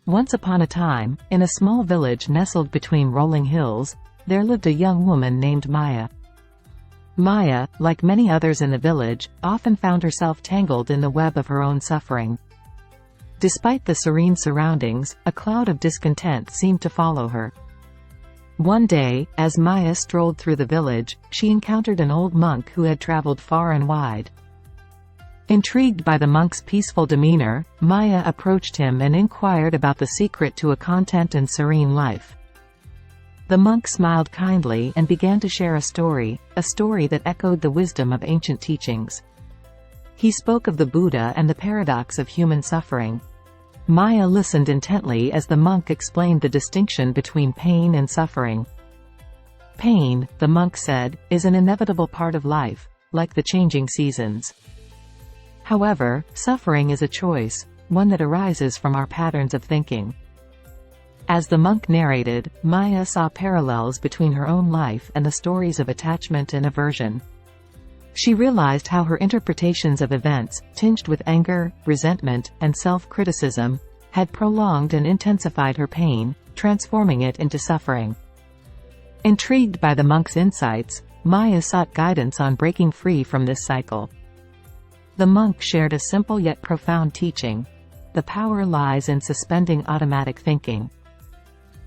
Once upon a time, in a small village nestled between rolling hills, there lived a young woman named Maya. Maya, like many others in the village, often found herself tangled in the web of her own suffering. Despite the serene surroundings, a cloud of discontent seemed to follow her. One day, as Maya strolled through the village, she encountered an old monk who had traveled far and wide. Intrigued by the monk's peaceful demeanor, Maya approached him and inquired about the secret to a content and serene life. The monk smiled kindly and began to share a story that echoed the wisdom of ancient teachings. He spoke of the Buddha and the paradox of human suffering. Maya listened intently as the monk explained the distinction between pain and suffering. Pain, the monk said, is an inevitable part of life, like the changing seasons. However, suffering is a choice, one that arises from our patterns of thinking. As the monk narrated, Maya saw parallels between her own life and the stories of attachment and aversion. She realized how her interpretations of events, tinged with anger, resentment, and self-criticism, had prolonged and intensified her pain, transforming it into suffering. Intrigued by the monk's insights, Maya sought guidance on breaking free from this cycle. The monk shared a simple yet profound teaching: the power lies in suspending automatic thinking.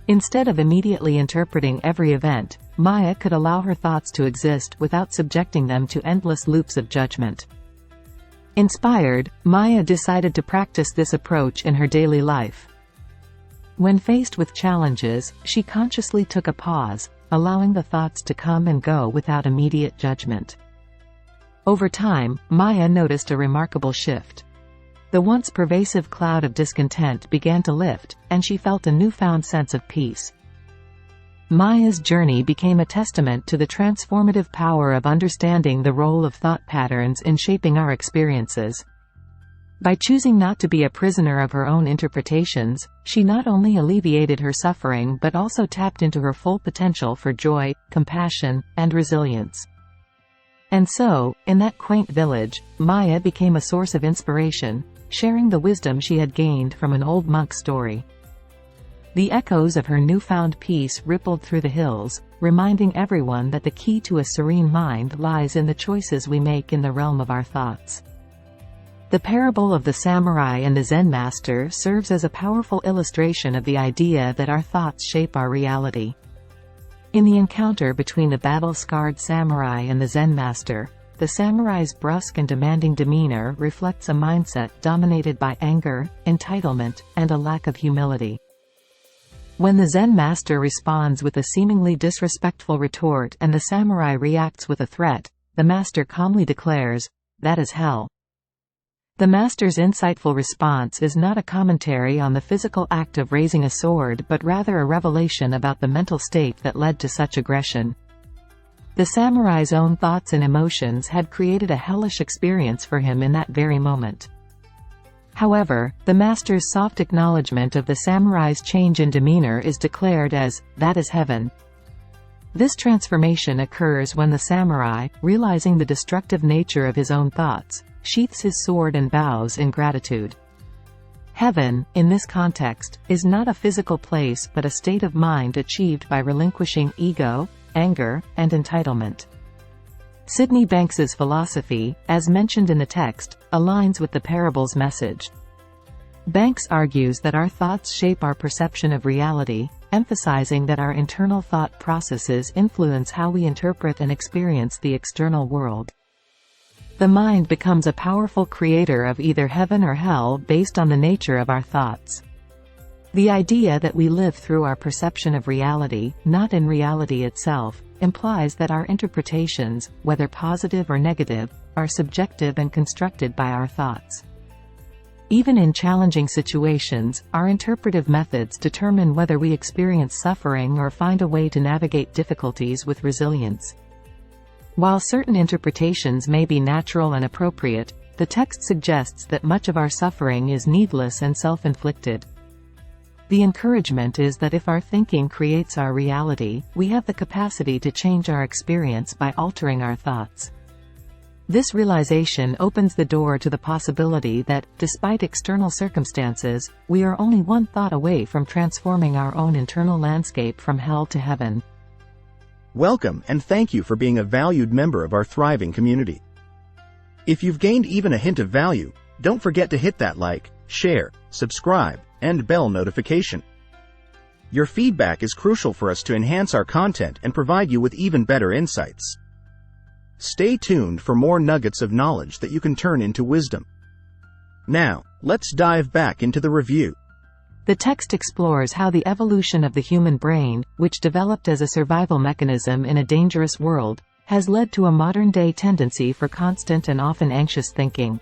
Instead of immediately interpreting every event, Maya could allow her thoughts to exist without subjecting them to endless loops of judgment. Inspired, Maya decided to practice this approach in her daily life. When faced with challenges, she consciously took a pause, allowing the thoughts to come and go without immediate judgment. Over time, Maya noticed a remarkable shift. The once pervasive cloud of discontent began to lift, and she felt a newfound sense of peace. Maya's journey became a testament to the transformative power of understanding the role of thought patterns in shaping our experiences. By choosing not to be a prisoner of her own interpretations, she not only alleviated her suffering but also tapped into her full potential for joy, compassion, and resilience. And so, in that quaint village, Maya became a source of inspiration, sharing the wisdom she had gained from an old monk's story. The echoes of her newfound peace rippled through the hills, reminding everyone that the key to a serene mind lies in the choices we make in the realm of our thoughts. The parable of the samurai and the Zen master serves as a powerful illustration of the idea that our thoughts shape our reality. In the encounter between the battle-scarred samurai and the Zen master, the samurai's brusque and demanding demeanor reflects a mindset dominated by anger, entitlement, and a lack of humility. When the Zen master responds with a seemingly disrespectful retort and the samurai reacts with a threat, the master calmly declares, "That is hell." The master's insightful response is not a commentary on the physical act of raising a sword but rather a revelation about the mental state that led to such aggression. The samurai's own thoughts and emotions had created a hellish experience for him in that very moment. However, the master's soft acknowledgement of the samurai's change in demeanor is declared as, "That is heaven." This transformation occurs when the samurai, realizing the destructive nature of his own thoughts, sheaths his sword and bows in gratitude. Heaven, in this context, is not a physical place but a state of mind achieved by relinquishing ego, anger, and entitlement. Sydney Banks's philosophy, as mentioned in the text, aligns with the parable's message. Banks argues that our thoughts shape our perception of reality, emphasizing that our internal thought processes influence how we interpret and experience the external world. The mind becomes a powerful creator of either heaven or hell based on the nature of our thoughts. The idea that we live through our perception of reality, not in reality itself, implies that our interpretations, whether positive or negative, are subjective and constructed by our thoughts. Even in challenging situations, our interpretive methods determine whether we experience suffering or find a way to navigate difficulties with resilience. While certain interpretations may be natural and appropriate, the text suggests that much of our suffering is needless and self-inflicted. The encouragement is that if our thinking creates our reality, we have the capacity to change our experience by altering our thoughts. This realization opens the door to the possibility that, despite external circumstances, we are only one thought away from transforming our own internal landscape from hell to heaven. Welcome, and thank you for being a valued member of our thriving community. If you've gained even a hint of value, don't forget to hit that like, share, subscribe, and bell notification. Your feedback is crucial for us to enhance our content and provide you with even better insights. Stay tuned for more nuggets of knowledge that you can turn into wisdom. Now, let's dive back into the review. The text explores how the evolution of the human brain, which developed as a survival mechanism in a dangerous world, has led to a modern-day tendency for constant and often anxious thinking.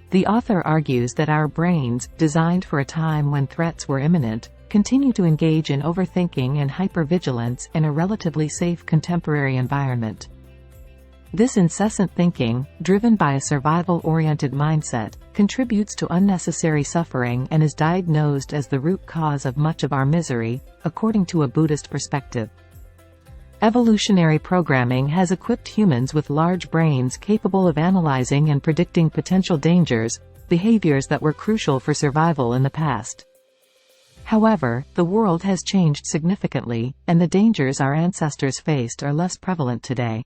The author argues that our brains, designed for a time when threats were imminent, continue to engage in overthinking and hypervigilance in a relatively safe contemporary environment. This incessant thinking, driven by a survival-oriented mindset, contributes to unnecessary suffering and is diagnosed as the root cause of much of our misery, according to a Buddhist perspective. Evolutionary programming has equipped humans with large brains capable of analyzing and predicting potential dangers, behaviors that were crucial for survival in the past. However, the world has changed significantly, and the dangers our ancestors faced are less prevalent today.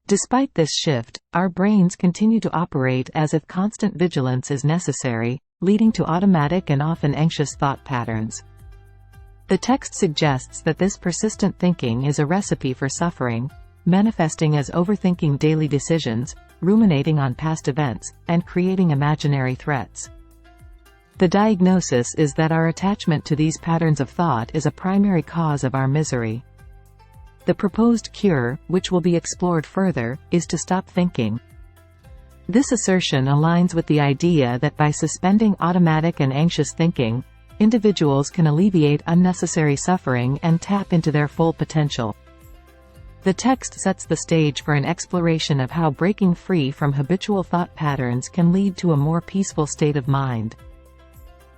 Despite this shift, our brains continue to operate as if constant vigilance is necessary, leading to automatic and often anxious thought patterns. The text suggests that this persistent thinking is a recipe for suffering, manifesting as overthinking daily decisions, ruminating on past events, and creating imaginary threats. The diagnosis is that our attachment to these patterns of thought is a primary cause of our misery. The proposed cure, which will be explored further, is to stop thinking. This assertion aligns with the idea that by suspending automatic and anxious thinking, individuals can alleviate unnecessary suffering and tap into their full potential. The text sets the stage for an exploration of how breaking free from habitual thought patterns can lead to a more peaceful state of mind.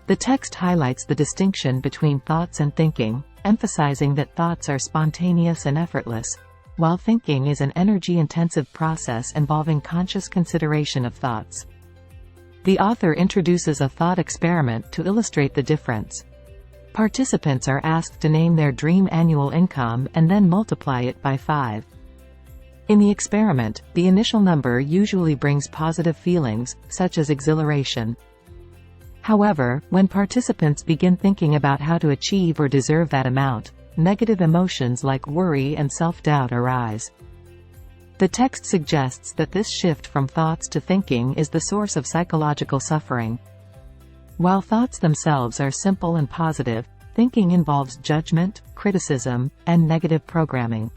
The text highlights the distinction between thoughts and thinking, emphasizing that thoughts are spontaneous and effortless, while thinking is an energy-intensive process involving conscious consideration of thoughts. The author introduces a thought experiment to illustrate the difference. Participants are asked to name their dream annual income and then multiply it by 5. In the experiment, the initial number usually brings positive feelings, such as exhilaration. However, when participants begin thinking about how to achieve or deserve that amount, negative emotions like worry and self-doubt arise. The text suggests that this shift from thoughts to thinking is the source of psychological suffering. While thoughts themselves are simple and positive, thinking involves judgment, criticism, and negative programming.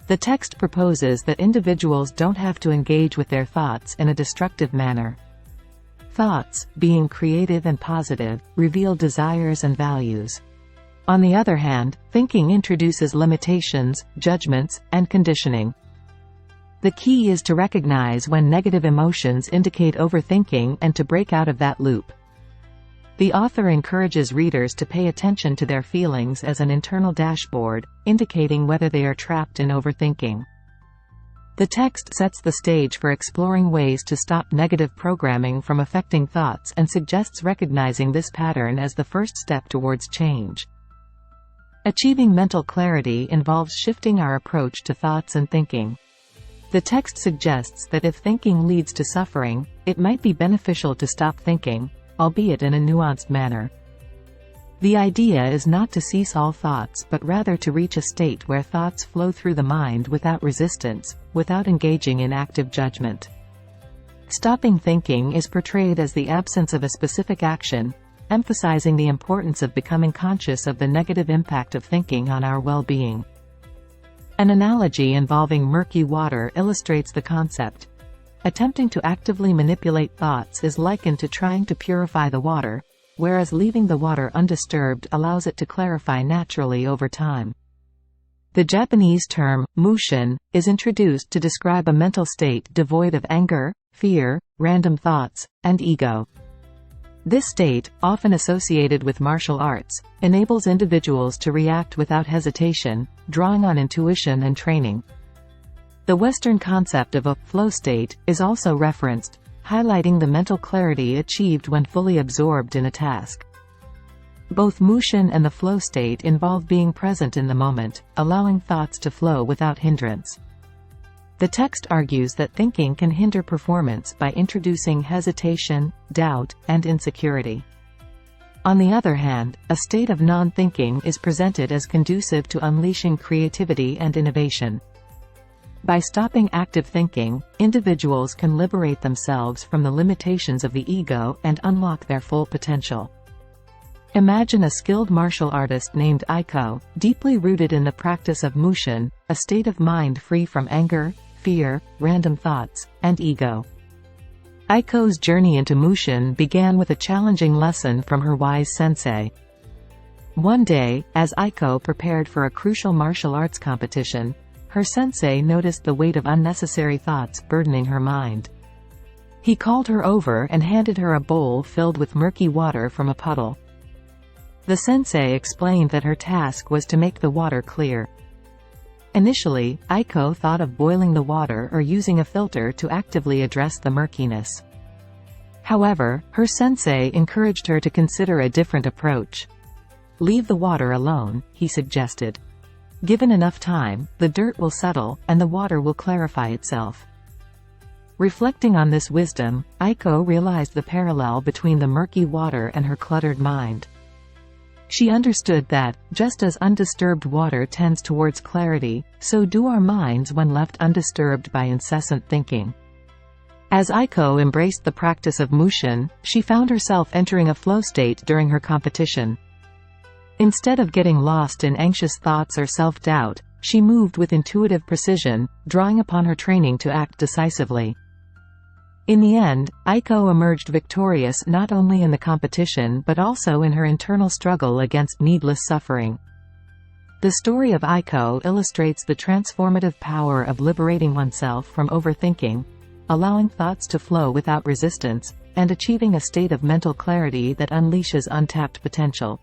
The text proposes that individuals don't have to engage with their thoughts in a destructive manner. Thoughts, being creative and positive, reveal desires and values. On the other hand, thinking introduces limitations, judgments, and conditioning. The key is to recognize when negative emotions indicate overthinking and to break out of that loop. The author encourages readers to pay attention to their feelings as an internal dashboard, indicating whether they are trapped in overthinking. The text sets the stage for exploring ways to stop negative programming from affecting thoughts and suggests recognizing this pattern as the first step towards change. Achieving mental clarity involves shifting our approach to thoughts and thinking. The text suggests that if thinking leads to suffering, it might be beneficial to stop thinking, albeit in a nuanced manner. The idea is not to cease all thoughts but rather to reach a state where thoughts flow through the mind without resistance, without engaging in active judgment. Stopping thinking is portrayed as the absence of a specific action, emphasizing the importance of becoming conscious of the negative impact of thinking on our well-being. An analogy involving murky water illustrates the concept. Attempting to actively manipulate thoughts is likened to trying to purify the water, whereas leaving the water undisturbed allows it to clarify naturally over time. The Japanese term, mushin, is introduced to describe a mental state devoid of anger, fear, random thoughts, and ego. This state, often associated with martial arts, enables individuals to react without hesitation, drawing on intuition and training. The Western concept of a flow state is also referenced, highlighting the mental clarity achieved when fully absorbed in a task. Both mushin and the flow state involve being present in the moment, allowing thoughts to flow without hindrance. The text argues that thinking can hinder performance by introducing hesitation, doubt, and insecurity. On the other hand, a state of non-thinking is presented as conducive to unleashing creativity and innovation. By stopping active thinking, individuals can liberate themselves from the limitations of the ego and unlock their full potential. Imagine a skilled martial artist named Aiko, deeply rooted in the practice of mushin, a state of mind free from anger, fear, random thoughts, and ego. Aiko's journey into mushin began with a challenging lesson from her wise sensei. One day, as Aiko prepared for a crucial martial arts competition, her sensei noticed the weight of unnecessary thoughts burdening her mind. He called her over and handed her a bowl filled with murky water from a puddle. The sensei explained that her task was to make the water clear. Initially, Aiko thought of boiling the water or using a filter to actively address the murkiness. However, her sensei encouraged her to consider a different approach. "Leave the water alone," he suggested. "Given enough time, the dirt will settle, and the water will clarify itself." Reflecting on this wisdom, Aiko realized the parallel between the murky water and her cluttered mind. She understood that, just as undisturbed water tends towards clarity, so do our minds when left undisturbed by incessant thinking. As Aiko embraced the practice of mushin, she found herself entering a flow state during her competition. Instead of getting lost in anxious thoughts or self-doubt, she moved with intuitive precision, drawing upon her training to act decisively. In the end, Aiko emerged victorious not only in the competition but also in her internal struggle against needless suffering. The story of Aiko illustrates the transformative power of liberating oneself from overthinking, allowing thoughts to flow without resistance, and achieving a state of mental clarity that unleashes untapped potential.